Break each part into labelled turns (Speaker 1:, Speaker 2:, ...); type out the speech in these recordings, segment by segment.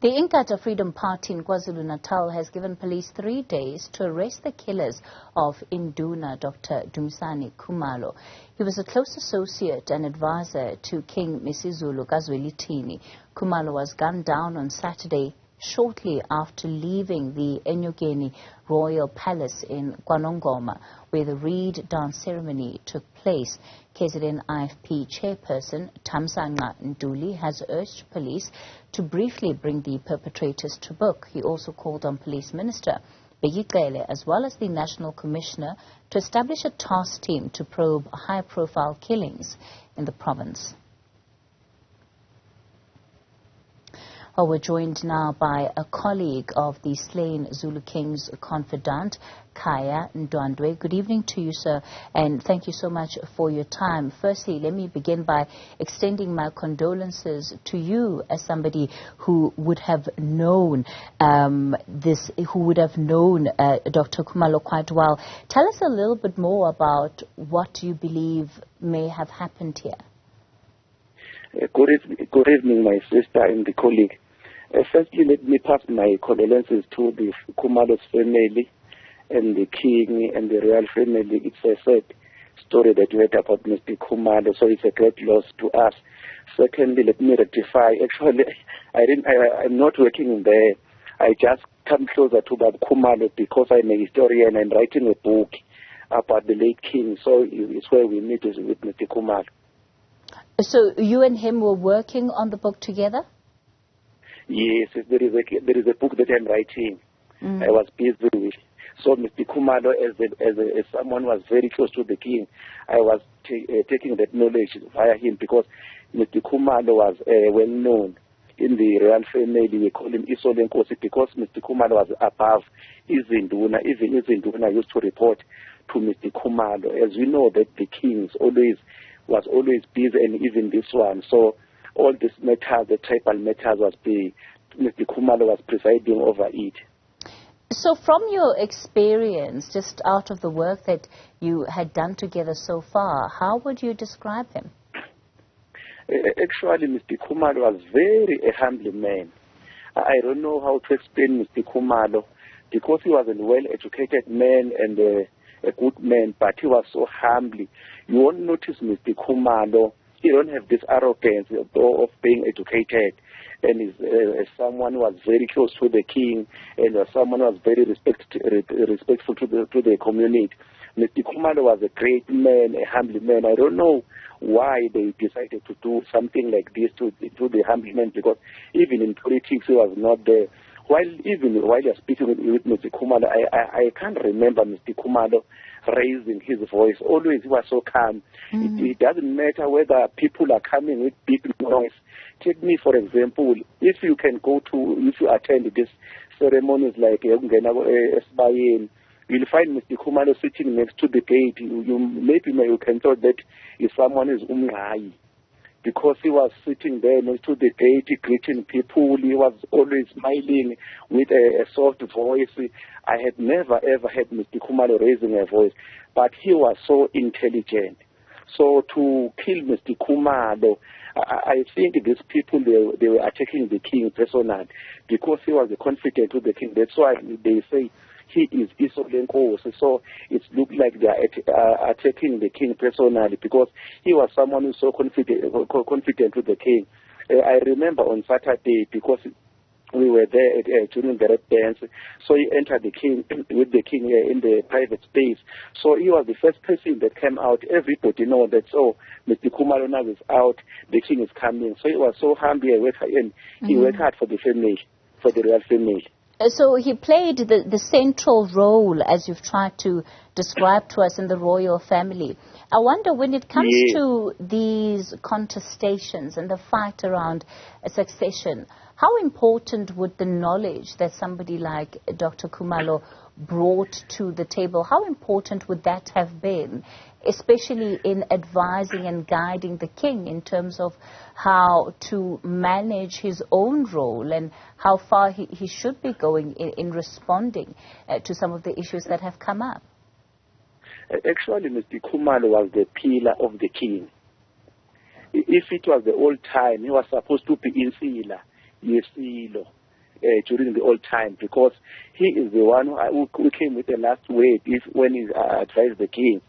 Speaker 1: The Inkatha Freedom Party in KwaZulu-Natal has given police 3 days to arrest the killers of Induna, Dr. Dumisani Khumalo. He was a close associate and advisor to King Misuzulu KaZwelithini. Khumalo was gunned down on Saturday shortly after leaving the Enyokeni Royal Palace in KwaNongoma, where the reed dance ceremony took place. KZN IFP chairperson Dumisani Khumalo has urged police to briefly bring the perpetrators to book. He also called on Police Minister Begigele as well as the National Commissioner to establish a task team to probe high-profile killings in the province. Well, we're joined now by a colleague of the slain Zulu King's confidant, Khaya Ndwandwe. Good evening to you, sir, and thank you so much for your time. Firstly, let me begin by extending my condolences to you as somebody who would have known Dr. Khumalo quite well. Tell us a little bit more about what you believe may have happened here.
Speaker 2: Good evening, my sister and the colleague. Firstly, let me pass my condolences to the Khumalo's family and the king and the royal family. It's a sad story that you heard about Mr. Khumalo, so it's a great loss to us. Secondly, let me rectify. Actually, I'm not working there. I just come closer to Bob Khumalo because I'm a historian and writing a book about the late king. So it's where we meet with Mr. Khumalo.
Speaker 1: So you and him were working on the book together?
Speaker 2: Yes, there is a book that I'm writing. I was busy with. So Mr. Khumalo, as someone who was very close to the king, I was taking that knowledge via him because Mr. Khumalo was well known in the royal family. We call him Isolenkosi because Mr. Khumalo was above Induna. Even Induna used to report to Mr. Khumalo. As we know that the king was always busy, and even this one. So all these matters, the tribal matters, Mr. Khumalo was presiding over it.
Speaker 1: So from your experience, just out of the work that you had done together so far, how would you describe him?
Speaker 2: Actually, Mr. Khumalo was a humble man. I don't know how to explain Mr. Khumalo because he was a well-educated man and a good man, but he was so humble. You won't notice Mr. Khumalo. He don't have this arrogance of being educated, and is someone who was very close to the king, and was someone who was very respectful to the community. Mr. Khumalo was a great man, a humble man. I don't know why they decided to do something like this to the humble man, because even in politics he was not there. While you're speaking with Mr. Khumalo, I can't remember Mr. Khumalo raising his voice. Always he was so calm. It doesn't matter whether people are coming with big noise. Take me, for example, if you attend these ceremonies like Esbayen, you'll find Mr. Khumalo sitting next to the gate. Maybe you can thought that is someone who's umngayi, because he was sitting there next to the gate greeting people. He was always smiling with a soft voice. I had never ever heard Mr. Khumalo raising a voice, but he was so intelligent. So to kill Mr. Khumalo, I think these people, they were attacking the king personally because he was confident to the king. That's why they say he is Isolenkosi. So it looked like they are attacking the king personally because he was someone who's so confident with the king. I remember on Saturday, because we were there during the red dance, so he entered with the king in the private space. So he was the first person that came out. Everybody know that, Mr. Khumalo now is out, the king is coming. So he was so humble, and he worked hard for the family, for the royal family.
Speaker 1: So he played the central role, as you've tried to describe to us, in the royal family. I wonder, when it comes to these contestations and the fight around a succession, how important would the knowledge that somebody like Dr. Khumalo brought to the table, how important would that have been, especially in advising and guiding the king in terms of how to manage his own role and how far he should be going in responding to some of the issues that have come up?
Speaker 2: Actually, Mr. Khumalo was the pillar of the king. If it was the old time, he was supposed to be in Sila, Yesilo. during the old time, because he is the one who came with the last word when he advised the king.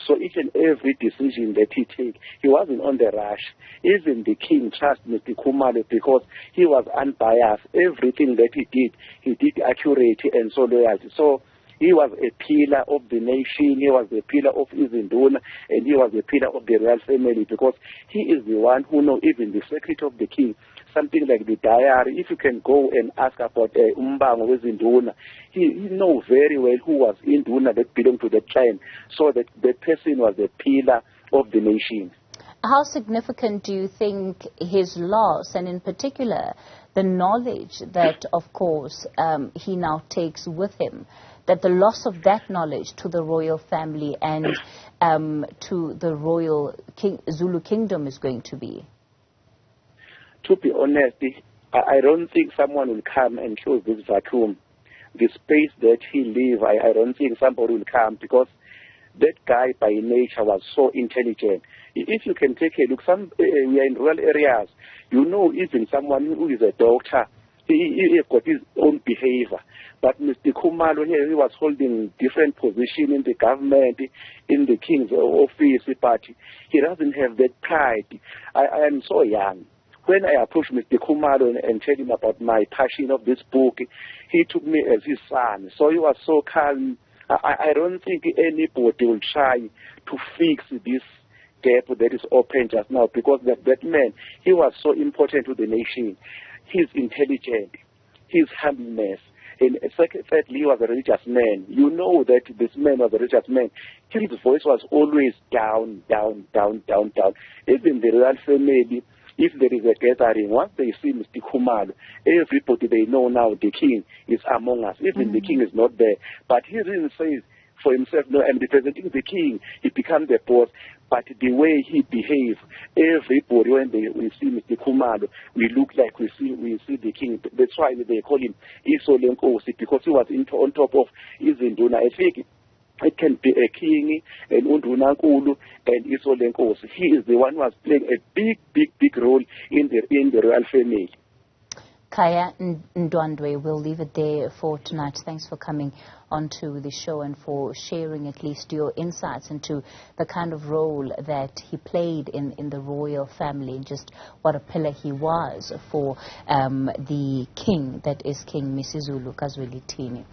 Speaker 2: So each and every decision that he take, he wasn't on the rush. Even the king trusted Mr. Khumalo because he was unbiased. Everything that he did accurate and so loyalty. So he was a pillar of the nation, he was a pillar of Induna, and he was a pillar of the royal family, because he is the one who knows even the secret of the king. Something like the diary, if you can go and ask about Umbango with Induna, he knows very well who was Induna that belonged to the clan, so that the person was a pillar of the nation.
Speaker 1: How significant do you think his loss, and in particular the knowledge that, of course, he now takes with him, that the loss of that knowledge to the royal family and to the royal Zulu kingdom is going to be?
Speaker 2: To be honest, I don't think someone will come and close this vacuum. The space that he lives, I don't think somebody will come, because that guy by nature was so intelligent. If you can take a look, we are in rural areas, you know, even someone who is a doctor, he got his own behavior. But Mr. Khumalo here, he was holding different position in the government, in the king's office, but he doesn't have that pride. I am so young. When I approached Mr. Khumalo and told him about my passion of this book, he took me as his son. So he was so calm. I don't think anybody will try to fix this gap that is open just now, because that man, he was so important to the nation. He's intelligent, his humbleness, and thirdly, he was a religious man. You know that this man was a religious man. His voice was always down, down, down, down, down. Even the royal family, if there is a gathering, once they see Mr. Khumalo, everybody, they know now the king is among us. Even the king is not there. But he didn't say for himself, no, I'm representing the king. He becomes the boss. But the way he behaves, everybody, when we see Mr. Khumalo, we look like we see the king. That's why they call him Isolenkosi, because he was on top of Induna. I think it can be a king, and Induna Nkulu, and Isolenkosi. He is the one who was playing a big role in the royal family.
Speaker 1: Khaya Ndwandwe, we'll leave it there for tonight. Thanks for coming onto the show and for sharing at least your insights into the kind of role that he played in the royal family, just what a pillar he was for the king that is King Misuzulu KaZwelithini.